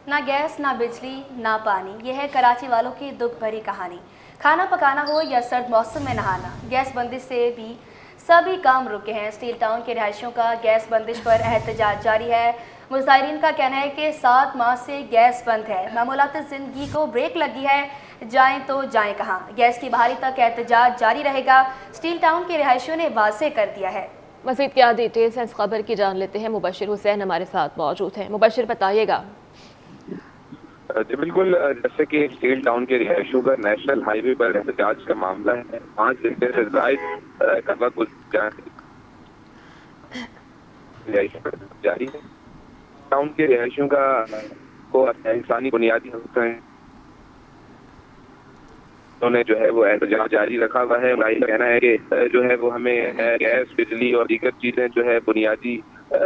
ना गैस, ना बिजली, ना पानी, ये है कराची वालों की दुख भरी कहानी। खाना पकाना हो या सर्द मौसम में नहाना, गैस बंदिश से भी सभी काम रुके हैं। स्टील टाउन के रिहायशियों का गैस बंदिश पर एहतजाज जारी है। मुजाहिरीन का कहना है कि 7 माह से गैस बंद है, मामूलात ज़िंदगी को ब्रेक लगी है, जाएं तो जाएं कहाँ। गैस की बहाली तक एहतजाज जारी रहेगा, स्टील टाउन के रिहायशियों ने वाज़ेह कर दिया है। मज़ीद क्या डिटेल्स हैं इस खबर की जान लेते हैं। मुबशिर हुसैन हमारे साथ मौजूद हैं। मुबशिर बताइएगा। जी बिल्कुल, जैसे कि स्टील टाउन के रिहायशियों का नेशनल हाईवे पर एहतजाज का मामला है। 5 घंटे से जायद का वक्त जारी है। टाउन के रिहायशियों का को इंसानी बुनियादी हक हैं, उन्होंने जो है वो एहतजाज जारी रखा हुआ है। उनका कहना है कि जो है वो हमें गैस, बिजली और दीगर चीजें जो है बुनियादी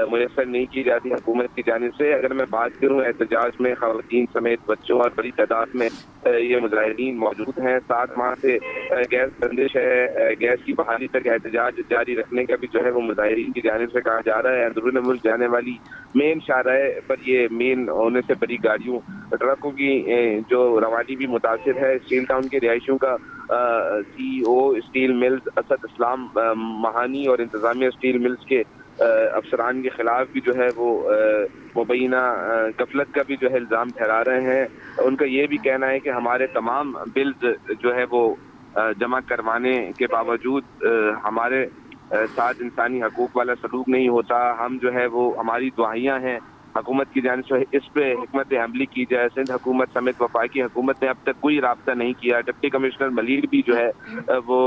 मुयसर नहीं की जाती हुकूमत की जानिब से। अगर मैं बात करूँ, एहतजाज में खवातीन समेत बच्चों और बड़ी तादाद में ये मुजाहिरीन मौजूद हैं। 7 माह से गैस बंदिश है। गैस की बहाली तक एहतजाज जारी रखने का भी जो है वो मुजाहिरीन की जानिब से कहा जा रहा है। अंदरून मुल्क जाने वाली मेन शाहराह पर ये मेन होने से बड़ी गाड़ियों, ट्रकों की जो रवानी भी मुतासिर है। स्टील टाउन के रिहायशियों का CEO स्टील मिल्स असद इस्लाम महानी और इंतजामिया स्टील मिल्स के अफसरान के खिलाफ भी जो है वो मुबैना गफलत का भी जो है इल्ज़ाम ठहरा रहे हैं। उनका ये भी कहना है कि हमारे तमाम बिल्स जो है वो जमा करवाने के बावजूद हमारे साथ इंसानी हकूक वाला सलूक नहीं होता। हम जो है वो हमारी दुआइयाँ हैं हुकूमत की जानिब से इस पे हिकमत अमली की जाए। सिंध हुकूमत समेत वफाकी हुकूमत ने अब तक कोई राब्ता नहीं किया। डिप्टी कमिश्नर मलीर भी जो है वो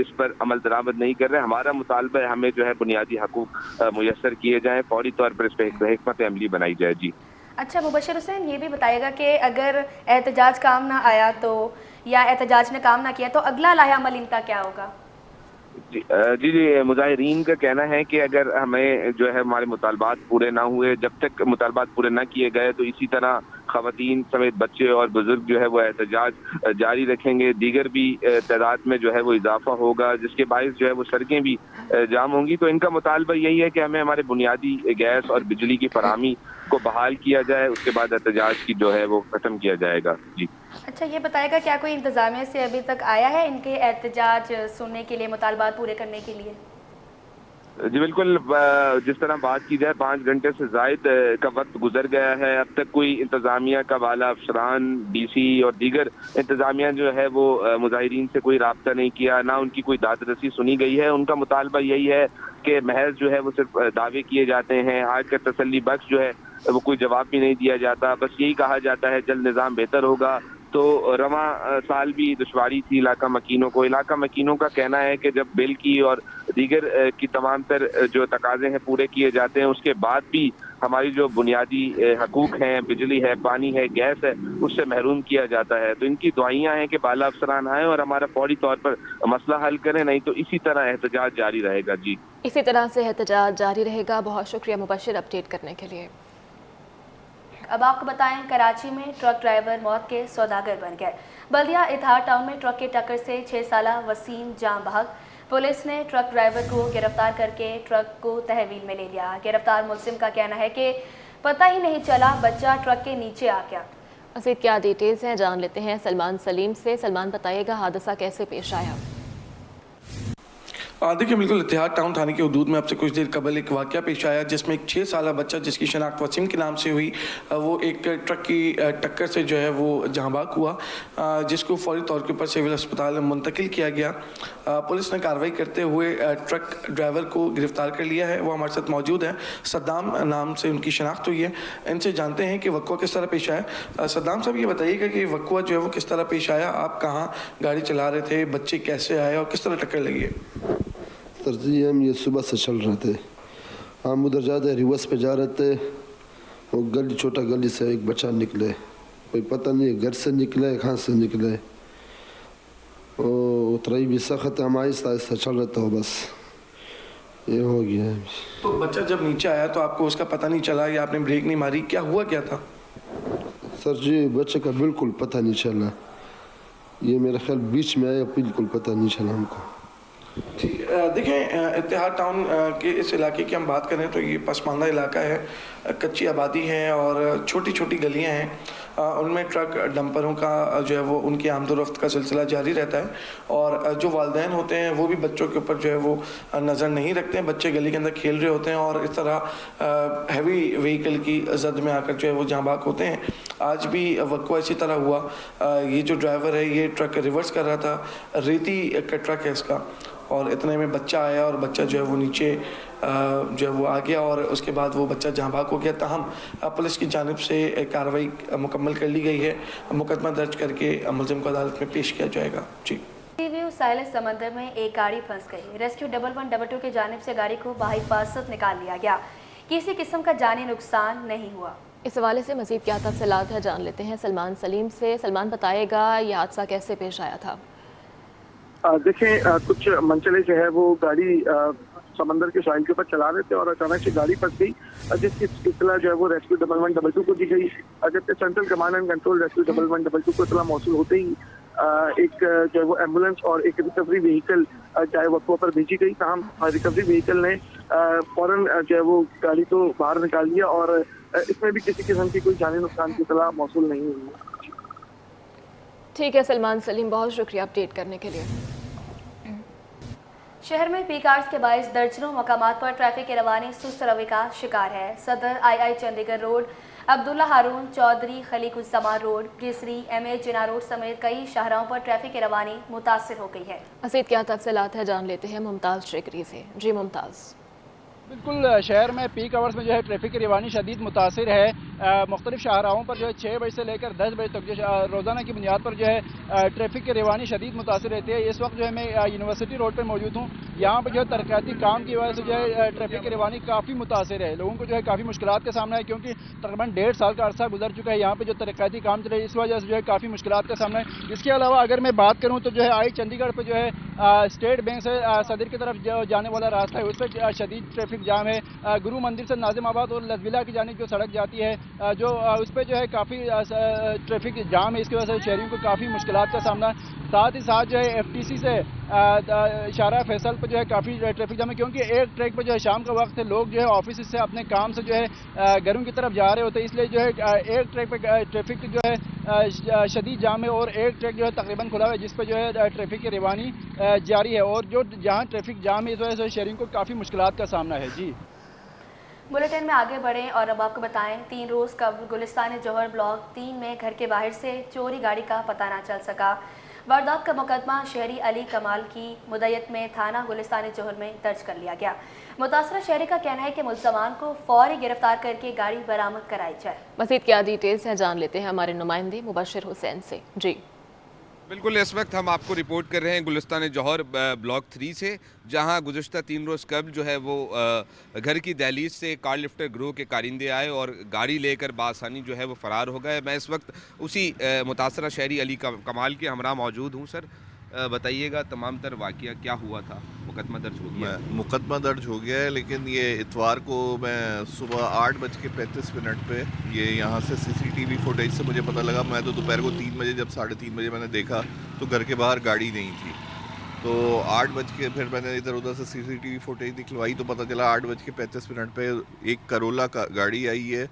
इस पर अमल दरामद नहीं कर रहे। हमारा मुतालबा है हमें जो है बुनियादी हकूक मुयसर किए जाएँ, फौरी तौर पर इस पर हिकमत अमली बनाई जाए। जी अच्छा मुबशिर हुसैन, ये भी बताइएगा कि अगर एहतजाज काम ना आया तो, या एहतजाज ने काम ना किया तो अगला लाहे अमल इनका क्या होगा? जी मुजाहिरीन का कहना है कि अगर हमें जो है हमारे मुतालबात पूरे ना हुए, जब तक मुतालबात पूरे ना किए गए तो इसी तरह खवातीन समेत बच्चे और बुजुर्ग जो है वो एहतजाज जारी रखेंगे। दीगर भी तादाद में जो है वो इजाफा होगा, जिसके बायस जो है वो सड़कें भी जाम होंगी। तो इनका मुतालबा यही है कि हमें हमारे बुनियादी गैस और बिजली की फराहमी को बहाल किया जाए, उसके बाद एहतजाज की जो है वो खत्म किया जाएगा। जी अच्छा ये बताएगा, क्या कोई इंतज़ामिया से अभी तक आया है इनके एहतजाज सुनने के लिए, मुतालबात पूरे करने के लिए? जी बिल्कुल, जिस तरह बात की जाए 5 घंटे से जायद का वक्त गुजर गया है। अब तक कोई इंतजामिया का वाला अफसरान, DC और दीगर इंतजामिया जो है वो मुजाहिरीन से कोई राब्ता नहीं किया, ना उनकी कोई दाद रसी सुनी गई है। उनका मुतालबा यही है कि महज जो है वो सिर्फ दावे किए जाते हैं, आज का तसल्ली बख्श जो है वो कोई जवाब भी नहीं दिया जाता। बस यही कहा जाता है जल्द निज़ाम बेहतर होगा। तो रवां साल भी दुश्वारी थी इलाका मकीनों को। इलाका मकीनों का कहना है कि जब बिल की और दीगर की तमाम तर जो तकाजे हैं पूरे किए जाते हैं, उसके बाद भी हमारी जो बुनियादी हकूक हैं, बिजली है, पानी है, गैस है, उससे महरूम किया जाता है। तो इनकी दुआइयां हैं कि बाला अफसरान आए और हमारा फौरी तौर पर मसला हल करें, नहीं तो इसी तरह एहतजाज जारी रहेगा। जी इसी तरह से एहतजाज जारी रहेगा। बहुत शुक्रिया मुबशिर अपडेट करने के लिए। अब आपको बताएं, कराची में ट्रक ड्राइवर मौत के सौदागर बन गए। बल्दिया इतिहार टाउन में ट्रक की टक्कर से 6 साला वसीम जाँ बहक। पुलिस ने ट्रक ड्राइवर को गिरफ्तार करके ट्रक को तहवील में ले लिया। गिरफ्तार मुल्जिम का कहना है कि पता ही नहीं चला बच्चा ट्रक के नीचे आ गया। मज़ीद क्या डिटेल्स हैं जान लेते हैं सलमान सलीम से। सलमान बताइएगा, हादसा कैसे पेश आया? देखिए बिल्कुल, इतिहाद टाउन थाने के हदूद में अब से कुछ देर कबल एक वाक़या पेश आया जिसमें एक 6 साला बच्चा जिसकी शनाख्त वसीम के नाम से हुई, वो एक ट्रक की टक्कर से जो है वो जहाँ बाग हुआ, जिसको फौरी तौर के ऊपर सिविल अस्पताल मुंतकिल किया गया। पुलिस ने कार्रवाई करते हुए ट्रक ड्राइवर को गिरफ्तार कर लिया है। वो हमारे साथ मौजूद है। सद्दाम नाम से उनकी शनाख्त हुई है। इनसे जानते हैं कि वक़्वा किस तरह पेश आया। सद्दाम साहब ये बताइएगा कि वक़्वा जो है वो किस तरह पेश आया, आप कहाँ गाड़ी चला रहे थे, बच्चे कैसे आए और किस तरह टक्कर लगी है? सर जी, हम ये सुबह से चल रहे थे, हम उधर ज़्यादा रिवर्स पे जा रहे थे। वो गली, छोटा गली से एक बच्चा निकले, कोई पता नहीं घर से निकले कहाँ से निकले। वो उतराई भी सख्त है, हम आहिस्ता आहिस्ता चल रहे थे, बस ये हो गया है। तो बच्चा जब नीचे आया तो आपको उसका पता नहीं चला या आपने ब्रेक नहीं मारी, क्या हुआ क्या था? सर जी, बच्चे का बिल्कुल पता नहीं चला। ये मेरा ख्याल बीच में आया, बिल्कुल पता नहीं चला हमको। ठीक है। देखें, इत्तेहाद टाउन के इस इलाके की हम बात करें तो ये पसमानदा इलाका है, कच्ची आबादी है और छोटी छोटी गलियां हैं। उनमें ट्रक डंपरों का जो है वो उनकी आमदोरफ्त का सिलसिला जारी रहता है और जो वालिदैन होते हैं वो भी बच्चों के ऊपर जो है वो नज़र नहीं रखते हैं। बच्चे गली के अंदर खेल रहे होते हैं और इस तरह हैवी व्हीकल की जद में आकर जो है वो जहाँ बाक होते हैं। आज भी वक़्वा इसी तरह हुआ। ये जो ड्राइवर है ये ट्रक रिवर्स कर रहा था, रेती का ट्रक है इसका, और इतने में बच्चा आया और बच्चा जो है वो नीचे जो है वो आ गया और उसके बाद वो बच्चा जहाँ भाग हो गया। ताहम पुलिस की जानिब से कार्रवाई मुकम्मल कर ली गई है, मुकदमा दर्ज करके मुलजिम को अदालत में पेश किया जाएगा। जी। सीव्यू साहिल समंदर में एक गाड़ी फंस गई। रेस्क्यू 1112 की जानिब से गाड़ी को बाहिफाजत निकाल लिया गया। किसी किस्म का जानी नुकसान नहीं हुआ। इस हवाले से मज़ीद क्या तफसीलात है जान लेते हैं सलमान सलीम से। सलमान, बताएगा ये हादसा कैसे पेश आया था? देखें, कुछ मंचले जो है वो गाड़ी समंदर के साहिल के ऊपर चला रहे थे और अचानक से गाड़ी फंस गई, जिसकी इतला जो है वो रेस्क्यू 1112 को दी गई। जबकि central command and control rescue 1112 को इतला मौसूल होते ही एक जो है वो एम्बुलेंस और एक रिकवरी व्हीकल चाहे वक्फों पर भेजी गई। तमाम रिकवरी व्हीकल ने फौरन जो है वो गाड़ी तो बाहर निकाल लिया और इसमें भी किसी किस्म की कोई जानी नुकसान की इतला मौसूल नहीं हुई। ठीक है सलमान सलीम, बहुत शुक्रिया अपडेट करने के लिए। शहर में पीक आवर्स के बायस दर्जनों मकामात पर ट्रैफिक की रवानी सुस्त रवि का शिकार है। सदर आई चंडीगढ़ रोड, अब्दुल्ला हारून चौधरी खलीकुज़्ज़मान रोड, केसरी MA जिना रोड समेत कई शाहराहों पर ट्रैफिक की रवानी मुतासिर हो गई है। मज़ीद क्या तफसीलात है जान लेते हैं मुमताज़ शेखरी से। जी मुमताज़। बिल्कुल, शहर में पीक आवर्स में जो है ट्रैफिक की रवानी शदीद मुतासिर है। मुख्तलिफ शाहराहों पर जो है 6 बजे से लेकर 10 बजे तक जो रोज़ाना की बुनियाद पर जो है ट्रैफिक की रवानी शदीद मुतासिर रहती है। इस वक्त जो है मैं यूनिवर्सिटी रोड पर मौजूद हूँ। यहाँ पर जो है तरक्याती काम की वजह से जो है ट्रैफिक की रवानी काफ़ी मुतासिर है। लोगों को जो है काफ़ी मुश्किलात का सामना है, क्योंकि तकरीबन 1.5 साल का अरसा गुजर चुका है यहाँ पर जो तरक्याती काम चल रहा है, इस वजह से जो है काफ़ी मुश्किलात का सामना है। इसके अलावा अगर मैं बात करूँ तो जो है आई चंडीगढ़ पर जो है स्टेट बैंक से सदर की तरफ जो जाने वाला रास्ता है उस पर शदीद ट्रैफिक जाम है। गुरु मंदिर से नाजिमाबाद और लजविला की जानिब जो सड़क जाती है जो उस पर जो है काफ़ी ट्रैफिक जाम है। इसकी वजह से शहरियों को काफ़ी मुश्किलात का सामना, साथ ही साथ जो है FTC से इशारा फैसल पर जो है काफ़ी ट्रैफिक जाम है, क्योंकि एक ट्रैक पर जो है शाम का वक्त है, लोग जो है ऑफिस से अपने काम से जो है घरों की तरफ जा रहे होते हैं, इसलिए जो है एक ट्रैक पर ट्रैफिक जो है शदीद जाम है और एक ट्रैक जो है तकरीबन खुला हुआ है जिस पर जो है ट्रैफिक की रवानी जारी है। और जो जहाँ ट्रैफिक जाम है इस वजह से शहरियों को काफ़ी मुश्किलात का सामना है। जी, बुलेटिन में आगे बढ़ें और अब आपको बताएं, 3 रोज़ कबल गुलिस्तान जौहर ब्लॉक 3 में घर के बाहर से चोरी गाड़ी का पता न चल सका। वारदात का मुकदमा शहरी अली कमाल की मुद्दत में थाना गुलिस्तान जौहर में दर्ज कर लिया गया। मुतासरा शहरी का कहना है कि मुल्ज़मान को फौरी गिरफ्तार करके गाड़ी बरामद कराई जाए। मज़ीद क्या डिटेल्स हैं जान लेते हैं हमारे नुमाइंदे मुबशिर हुसैन से। जी बिल्कुल, इस वक्त हम आपको रिपोर्ट कर रहे हैं गुलिस्तान जौहर ब्लॉक 3 से, जहां गुज़श्ता 3 रोज़ कबल जो है वो घर की दहलीज से कार लिफ्टर ग्रोह के कारिंदे आए और गाड़ी लेकर बासानी जो है वो फ़रार हो गए। मैं इस वक्त उसी मुतासरा शहरी अली कमाल के हमरा मौजूद हूँ। सर बताइएगा तमाम तर वाक़या क्या हुआ था? मुकदमा दर्ज हो गया? मुकदमा दर्ज हो गया है, लेकिन ये इतवार को मैं सुबह 8:35 पे ये यहाँ से CCTV फुटेज से मुझे पता लगा। मैं तो दोपहर को 3 बजे जब 3:30 बजे मैंने देखा तो घर के बाहर गाड़ी नहीं थी। तो 8 बज के फिर मैंने इधर उधर से CCTV फुटेज निकलवाई तो पता चला 8:35 पे एक करोला का गाड़ी आई है,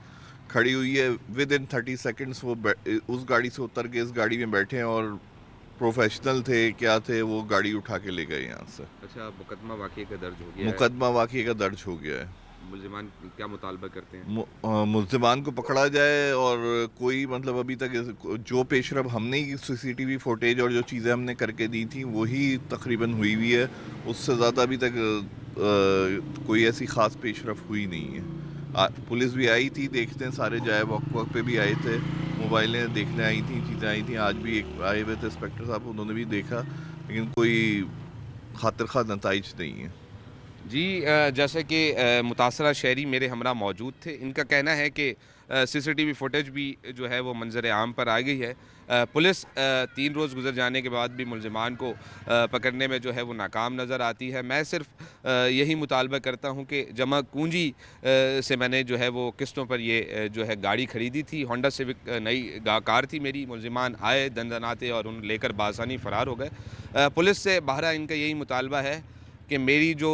खड़ी हुई है। विद इन 30 सेकेंड्स वो उस गाड़ी से उतर के इस गाड़ी में बैठे हैं और प्रोफेशनल थे क्या थे वो गाड़ी उठा के ले गए यहाँ से। अच्छा, मुकदमा वाक़ये का दर्ज हो गया? मुकदमा वाक़ये का दर्ज हो गया है। मुल्ज़िमान क्या मुतालबा करते हैं? मुल्ज़िमान को पकड़ा जाए और कोई मतलब अभी तक जो पेशरफ हमने CCTV फुटेज और जो चीज़ें हमने करके दी थी वही तकरीबन हुई हुई है। उससे ज़्यादा अभी तक कोई ऐसी ख़ास पेशरफ हुई नहीं है। पुलिस भी आई थी देखते हैं, सारे जाए वक्त पे भी आए थे, मोबाइलें देखने आई थी, चीज़ें आई थी। आज भी एक आए हुए थे इंस्पेक्टर साहब, उन्होंने भी देखा, लेकिन कोई खातिर खा नताइज नहीं है। जी, जैसे कि मुतासरा शहरी मेरे हमरा मौजूद थे, इनका कहना है कि CCTV फुटेज भी जो है वो मंजर आम पर आ गई है। पुलिस 3 रोज़ गुजर जाने के बाद भी मुल्ज़िमान को पकड़ने में जो है वो नाकाम नज़र आती है। मैं सिर्फ यही मुतालबा करता हूँ कि जमा पूंजी से मैंने जो है वो किस्तों पर ये जो है गाड़ी ख़रीदी थी, होंडा सिविक नई कार थी मेरी। मुल्ज़िमान आए दंदनाते और उन लेकर बासानी फ़रार हो गए। पुलिस से बहरा इनका यही मुतालबा है کہ میری جو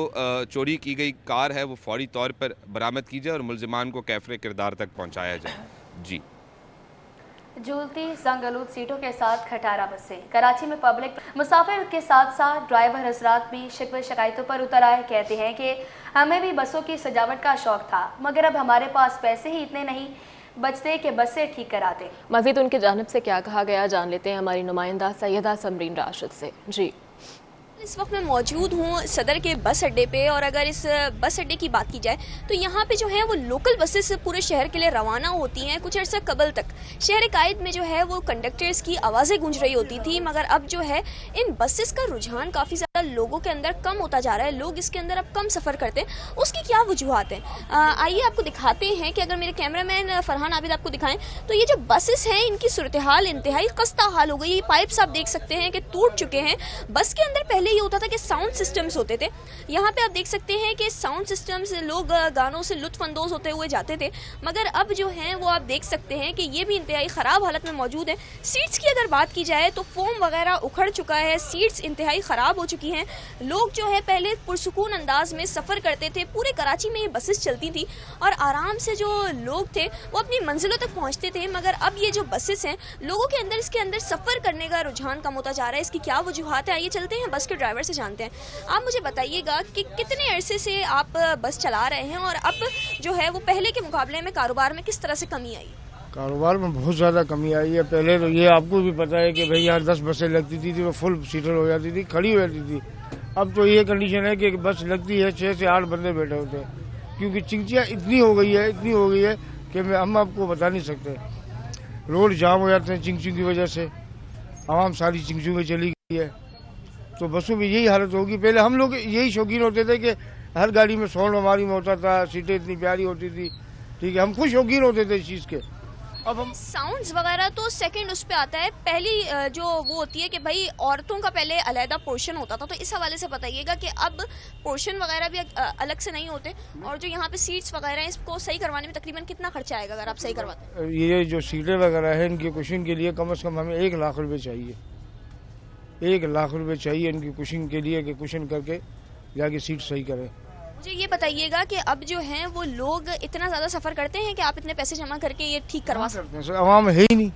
چوری کی گئی کار ہے وہ فوری طور پر برآمد کی جائے اور ملزمان کو کیفر کردار تک پہنچایا جائے. جی. جھولتی زنگلود سیٹوں کے ساتھ کھٹارہ بسیں. کراچی میں پبلک مسافر کے ساتھ ساتھ ڈرائیور حضرات بھی شکوے شکایتوں پر اتر آئے. کہتے ہیں کہ ہمیں بھی بسوں کی سجاوٹ کا شوق تھا مگر اب ہمارے پاس پیسے ہی اتنے نہیں بچتے کہ بسیں ٹھیک کراتے. مزید ان کی جانب سے کیا کہا گیا جان لیتے ہیں ہماری نمائندہ سیدہ سمرین راشد سے. جی. اس وقت میں موجود ہوں صدر کے بس اڈے پہ، اور اگر اس بس اڈے کی بات کی جائے تو یہاں پہ جو ہے وہ لوکل بسز پورے شہر کے لیے روانہ ہوتی ہیں. کچھ عرصہ قبل تک شہر قائد میں جو ہے وہ کنڈکٹرز کی آوازیں گونج رہی ہوتی تھی، مگر اب جو ہے ان بسز کا رجحان کافی زیادہ لوگوں کے اندر کم ہوتا جا رہا ہے. لوگ اس کے اندر اب کم سفر کرتے ہیں. اس کی کیا وجوہات ہیں آئیے آپ کو دکھاتے ہیں کہ اگر میرے کیمرہ مین فرحان عابد آپ کو دکھائیں تو یہ جو بسز ہیں ان کی صورتحال انتہائی خستہ حال ہو گئی. یہ پائپس آپ دیکھ سکتے ہیں کہ ٹوٹ چکے ہیں. بس کے اندر پہلے یہ ہوتا تھا کہ ساؤنڈ سسٹمز ہوتے تھے، یہاں پہ آپ دیکھ سکتے ہیں کہ ساؤنڈ سسٹمز لوگ گانوں سے لطف اندوز ہوتے ہوئے جاتے تھے، مگر اب جو ہیں وہ آپ دیکھ سکتے ہیں کہ یہ بھی انتہائی خراب حالت میں موجود ہے. سیٹس کی اگر بات کی جائے تو فوم وغیرہ اکھڑ چکا ہے، سیٹس انتہائی خراب ہو چکی ہیں. لوگ جو ہے پہلے پرسکون انداز میں سفر کرتے تھے، پورے کراچی میں یہ بسز چلتی تھی اور آرام سے جو لوگ تھے وہ اپنی منزلوں تک پہنچتے تھے، مگر اب یہ جو بسز ہیں لوگوں کے اندر اس کے اندر سفر کرنے کا رجحان کم ہوتا جا رہا ہے. اس کی کیا وجوہات ہیں آئیے چلتے ہیں بس کے ڈرائیور سے جانتے ہیں. آپ مجھے بتائیے گا کہ کتنے عرصے سے آپ بس چلا رہے ہیں اور اب جو ہے وہ پہلے کے مقابلے میں کاروبار میں کس طرح سے کمی آئی؟ کاروبار میں بہت زیادہ کمی آئی ہے. پہلے تو یہ آپ کو بھی پتہ ہے کہ بھئی یہاں 10 بسیں لگتی تھی وہ فل سیٹر ہو جاتی تھی، کھڑی ہو جاتی تھی. اب تو یہ کنڈیشن ہے کہ بس لگتی ہے 6 سے 8 بندے بیٹھے ہوتے ہیں، کیونکہ چنچیاں اتنی ہو گئی ہے کہ ہم آپ کو بتا نہیں سکتے. روڈ جام ہو جاتے ہیں چنچیوں کی وجہ سے، عوام ساری چنچیوں میں چلی گئی ہے. تو بسوں میں یہی حالت ہوگی. پہلے ہم لوگ یہی شوقین ہوتے تھے کہ ہر گاڑی میں ساؤنڈ ہماری میں ہوتا تھا، سیٹیں اتنی پیاری ہوتی تھی، ٹھیک ہے، ہم خود شوقین ہوتے تھے اس چیز کے. اب ہم ساؤنڈز وغیرہ تو سیکنڈ اس پہ آتا ہے، پہلی جو وہ ہوتی ہے کہ بھائی عورتوں کا پہلے علیحدہ پورشن ہوتا تھا، تو اس حوالے سے بتائیے گا کہ اب پورشن وغیرہ بھی الگ سے نہیں ہوتے، اور جو یہاں پہ سیٹس وغیرہ ہیں اس کو صحیح کروانے میں تقریباً کتنا خرچہ آئے گا اگر آپ صحیح کرواتے ہیں؟ یہ جو سیٹیں وغیرہ ہیں ان کے کشن کے لیے کم از کم ہمیں 1 لاکھ روپے چاہیے. 1 لاکھ روپے چاہیے ان کی کشن کے لیے کہ کشن کر کے جا کے سیٹ صحیح کریں. مجھے یہ بتائیے گا کہ اب جو ہیں وہ لوگ اتنا زیادہ سفر کرتے ہیں کہ آپ اتنے پیسے جمع کر کے یہ ٹھیک کروا سکتے ہیں؟ سر عوام ہے ہی نہیں.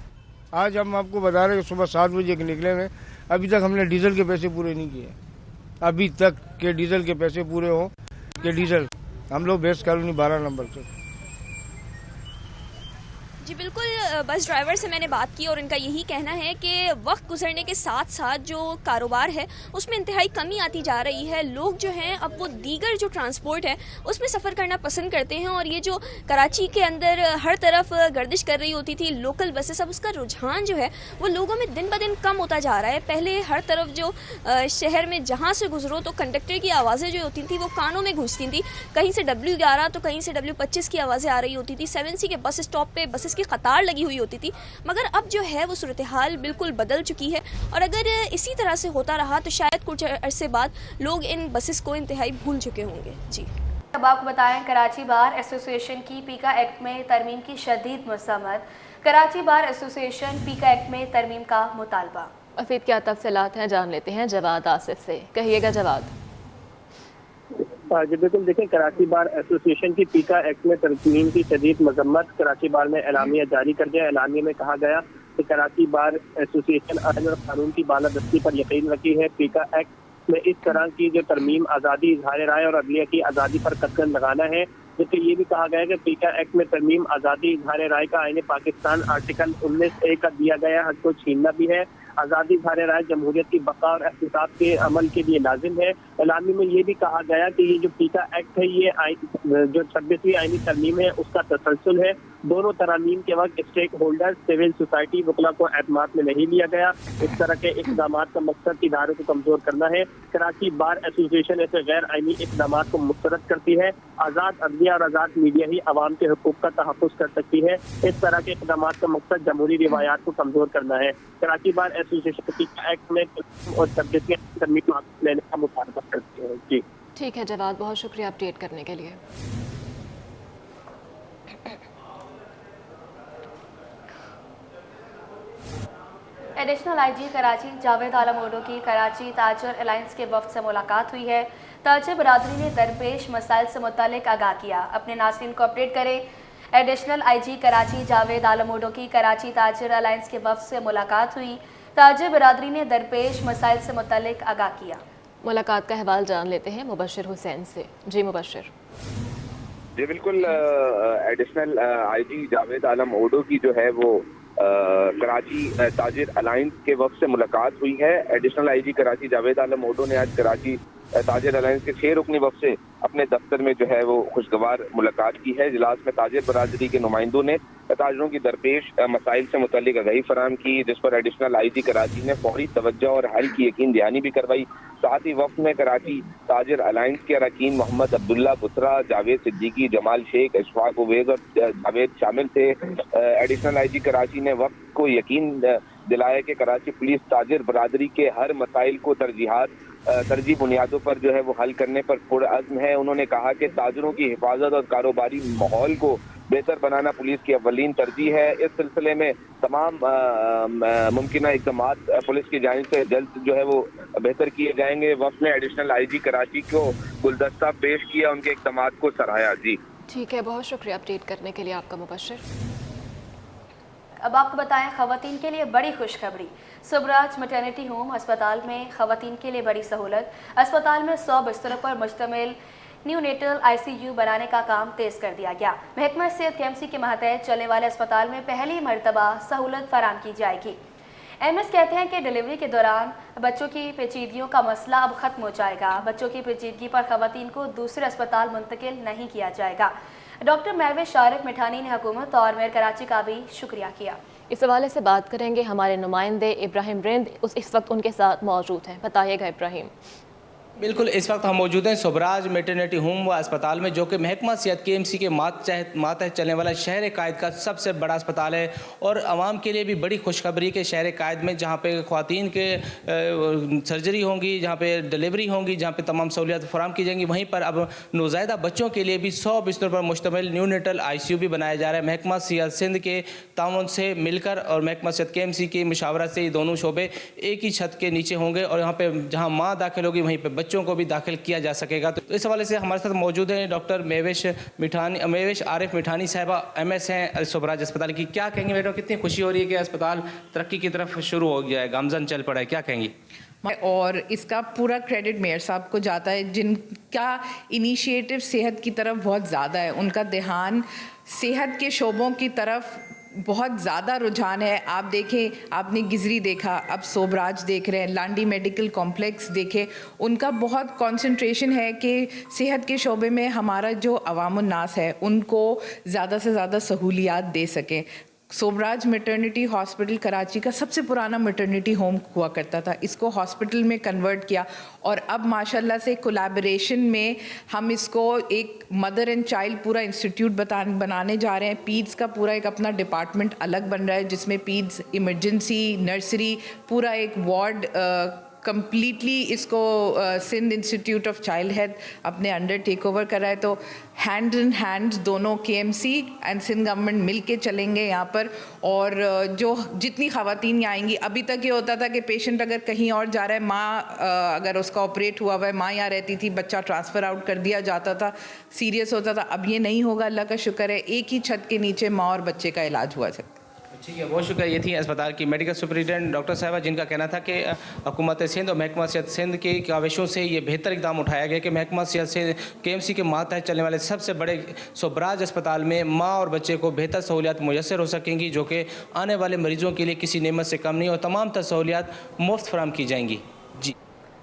آج ہم آپ کو بتا رہے ہیں کہ صبح 7 بجے کے نکلے ہیں، ابھی تک ہم نے ڈیزل کے پیسے پورے نہیں کیے. ابھی تک کہ ڈیزل کے پیسے پورے ہوں کہ ڈیزل ہم لوگ بیس کالونی 12 نمبر سے. جی بالکل، بس ڈرائیور سے میں نے بات کی اور ان کا یہی کہنا ہے کہ وقت گزرنے کے ساتھ ساتھ جو کاروبار ہے اس میں انتہائی کمی آتی جا رہی ہے. لوگ جو ہیں اب وہ دیگر جو ٹرانسپورٹ ہے اس میں سفر کرنا پسند کرتے ہیں، اور یہ جو کراچی کے اندر ہر طرف گردش کر رہی ہوتی تھی لوکل بسیں، اب اس کا رجحان جو ہے وہ لوگوں میں دن بدن کم ہوتا جا رہا ہے. پہلے ہر طرف جو شہر میں جہاں سے گزرو تو کنڈکٹر کی آوازیں جو ہوتی تھیں وہ کانوں میں گونجتی تھیں. کہیں سے W11 تو کہیں سے W25 کی آوازیں آ رہی ہوتی تھی. 7C کے بس اسٹاپ پہ بسز کی قطار لگی ہوئی ہوتی تھی، مگر اب جو ہے وہ صورتحال بالکل بدل چکی ہے، اور اگر اسی طرح سے ہوتا رہا تو شاید کچھ عرصے بعد لوگ ان بسز کو انتہائی بھول چکے ہوں گے. جی اب آپ کو بتائیں کراچی بار ایسوسی ایشن کی پیکا ایکٹ میں ترمیم کی شدید مذمت. کراچی بار ایسوسی ایشن پیکا ایکٹ میں ترمیم کا مطالبہ. مزید کیا تفصیلات ہیں جان لیتے ہیں جواد آصف سے. کہیے گا جواد. جی بالکل، دیکھیں کراچی بار ایسوسی ایشن کی پیکا ایکٹ میں ترمیم کی شدید مذمت. کراچی بار نے اعلامیہ جاری کر دیا. اعلامیہ میں کہا گیا کہ کراچی بار ایسوسی ایشن آئین اور قانون کی بالادستی پر یقین رکھی ہے. پیکا ایکٹ میں اس طرح کی جو ترمیم آزادی اظہار رائے اور عدلیہ کی آزادی پر قدغن لگانا ہے. جبکہ یہ بھی کہا گیا کہ پیکا ایکٹ میں ترمیم آزادی اظہار رائے کا آئین پاکستان آرٹیکل 19A کا دیا گیا حق کو چھیننا بھی ہے. آزادی اظہار رائے جمہوریت کی بقا اور احتساب کے عمل کے لیے لازم ہے. اعلامیہ میں یہ بھی کہا گیا کہ یہ جو پیکا ایکٹ ہے یہ جو 26ویں آئینی ترمیم ہے اس کا تسلسل ہے. دونوں ترامیم کے وقت اسٹیک ہولڈر سول سوسائٹی وکلا کو اعتماد میں نہیں لیا گیا. اس طرح کے اقدامات کا مقصد اداروں کو کمزور کرنا ہے. کراچی بار ایسوسی ایشن ایسے غیر آئینی اقدامات کو مسترد کرتی ہے. آزاد عدلیہ اور آزاد میڈیا ہی عوام کے حقوق کا تحفظ کر سکتی ہے. اس طرح کے اقدامات کا مقصد جمہوری روایات کو کمزور کرنا ہے. کراچی بار ایسوسی ایشن ایکٹ میں اور ترمیم لینے کا مطالبہ کرتی ہے. جی ٹھیک ہے جواد، بہت شکریہ اپڈیٹ کرنے کے لیے. Additional I G Karachi Javed Alam اوڈو کی کراچی تاجر الائنس کے وفد سے ملاقات ہوئی ہے. ताजिर बरादरी ने दरपेश मसाइल से मुतालिक आगाह किया। अपने नाज़रीन को अपडेट करें। एडिशनल IG कराची जावेद आलम ओडो की कराची ताजिर अलायंस के वफ़द से मुलाकात हुई। ताजिर बरादरी ने दरपेश मसाइल से मुतालिक आगाह किया। मुलाकात का अहवाल जान लेते हैं मुबशिर हुसैन से। जी मुबशिर। जी बिल्कुल, एडिशनल IG जावेद आलम ओडो की जो है वो कराची ताजिर अलायंस के वफ़द से मुलाकात हुई है। एडिशनल IG कराची जावेद आलम ओडो ने आज कराची ताजिर अलायंस के 6 रुकनी वफ़द से अपने दफ्तर में जो है वो खुशगवार मुलाकात की है। इजलास में ताजिर बरादरी के नुमाइंदों ने ताजिरों की दरपेश मसाइल से मुतालिक आगाही फराहम की, जिस पर एडिशनल IG कराची ने फौरी तवज्जो और हल की यकीन दहानी भी करवाई। साथ ही वफ़द में कराची ताजिर अलायंस के अरकान मोहम्मद अब्दुल्ला बुसरा, जावेद सिद्दीकी, जमाल शेख, इशफाक उवैस और जावेद शामिल थे। एडिशनल IG कराची ने वफ़द को यकीन दिलाया कि कराची पुलिस ताजिर बरादरी के हर मसाइल को तरजीह बुनियादों पर जो है वो हल करने पर पुरअज़्म है। उन्होंने कहा कि ताजिरों की हिफाजत और कारोबारी माहौल को बेहतर बनाना पुलिस की अव्वलीन तरजीह है। इस सिलसिले में तमाम मुमकिना इक़दामात पुलिस की जानिब से जल्द जो है वो बेहतर किए जाएंगे। वफ़द ने एडिशनल IG कराची को गुलदस्ता पेश किया, उनके इक़दामात को सराहा। जी ठीक है, बहुत शुक्रिया अपडेट करने के लिए आपका मुबशिर। अब आपको बताएं खवातीन के लिए बड़ी खुशखबरी। सुबराज मैटरनिटी होम अस्पताल में खवातीन के लिए बड़ी सहूलत। अस्पताल में 100 बिस्तरों पर मुश्तमिल न्यूनेटल ICU बनाने का काम तेज़ कर दिया गया। महकमा सेहत KMC के मातहत चलने वाले अस्पताल में पहली मरतबा सहूलत फराहम की जाएगी। MS कहते हैं कि डिलीवरी के दौरान बच्चों की पेचीदगियों का मसला अब ख़त्म हो जाएगा। बच्चों की पेचीदगी पर खवातीन को दूसरे अस्पताल मुंतकिल नहीं किया जाएगा। डॉक्टर महवेश आरिफ मिठानी ने हुकूमत और मेयर कराची का भी शुक्रिया किया। इस हवाले से बात करेंगे, हमारे नुमाइंदे इब्राहिम रिंद इस वक्त उनके साथ मौजूद हैं। बताइएगा इब्राहिम। बिल्कुल, इस वक्त हम मौजूद हैं सुबराज मैटरनिटी होम व अस्पताल में, जो कि महकमा सेहत KMC के मातहत चलने वाला शहर कायद का सबसे बड़ा अस्पताल है। और आवाम के लिए भी बड़ी खुशखबरी के शहर कायद में जहाँ पे ख़वातीन के सर्जरी होंगी, जहाँ पे डिलीवरी होंगी, जहाँ पे तमाम सहूलियात फराहम की जाएंगी, वहीं पर अब नौज़ायदा बच्चों के लिए भी 100 बिस्तरों पर मुश्तमिल न्यूनेटल ICU भी बनाया जा रहा है। महकमा सेहत सिंध के ताउन से मिलकर और महकमा सेहत KMC की मुशावरत से ये दोनों शोबे एक ही छत के नीचे होंगे और यहाँ पे जहाँ माँ दाखिल होगी वहीं पर बच्चों को भी दाखिल किया जा सकेगा। तो इस हवाले से हमारे साथ मौजूद हैं डॉक्टर महवेश आरिफ मिठानी साहिबा, MS हैं सुबराज अस्पताल की। क्या कहेंगे मैडम, कितनी खुशी हो रही है कि अस्पताल तरक्की की तरफ शुरू हो गया है, गामजन चल पड़ा है, क्या कहेंगी? और इसका पूरा क्रेडिट मेयर साहब को जाता है, जिनका इनिशिएटिव सेहत की तरफ बहुत ज़्यादा है। उनका ध्यान सेहत के शोबों की तरफ बहुत ज़्यादा रुझान है। आप देखें, आपने गिजरी देखा, अब सोबराज देख रहे हैं, लांडी मेडिकल कॉम्प्लेक्स देखें, उनका बहुत कंसंट्रेशन है कि सेहत के शोबे में हमारा जो अवामुन नास है उनको ज़्यादा से ज़्यादा सहूलियात दे सकें। सोबराज मैटरनिटी हॉस्पिटल कराची का सबसे पुराना मैटरनिटी होम हुआ करता था, इसको हॉस्पिटल में कन्वर्ट किया और अब माशाल्लाह से कोलैबोरेशन में हम इसको एक मदर एंड चाइल्ड पूरा इंस्टीट्यूट बनाने जा रहे हैं। पीड्स का पूरा एक अपना डिपार्टमेंट अलग बन रहा है, जिसमें पीड्स, इमरजेंसी, नर्सरी, पूरा एक वार्ड कम्प्लीटली इसको Sindh institute of child health अपने अंडर टेक ओवर कर रहा है। तो हैंड इन हैंड दोनों KMC एंड सिंध गवर्नमेंट मिल के चलेंगे यहाँ पर। और जो जितनी ख़वातीन यहाँ आएंगी, अभी तक ये होता था कि पेशेंट अगर कहीं और जा रहा है, माँ अगर उसका ऑपरेट हुआ है, माँ यहाँ रहती थी, बच्चा ट्रांसफ़र आउट कर दिया जाता था, सीरियस होता था। अब ये नहीं होगा, अल्लाह का शुक्र है, एक ही छत के नीचे माँ और बच्चे का इलाज हुआ सकता है। ठीक है, बहुत शुक्रिया। ये थी अस्पताल की मेडिकल सुपरिटेंडेंट डॉक्टर साहिबा, जिनका कहना था कि हुकूमत सिंध और महकमा सेहत सिंध के काविशों से ये बेहतर इकदाम उठाया गया कि महकमा सेहत से KMC के मातहत चलने वाले सबसे बड़े सुबराज अस्पताल में माँ और बच्चे को बेहतर सहूलियात मुयसर हो सकेंगी, जो कि आने वाले मरीज़ों के लिए किसी नेमत से कम नहीं और तमाम सहूलियात मुफ्त फराहम की जाएंगी। जी।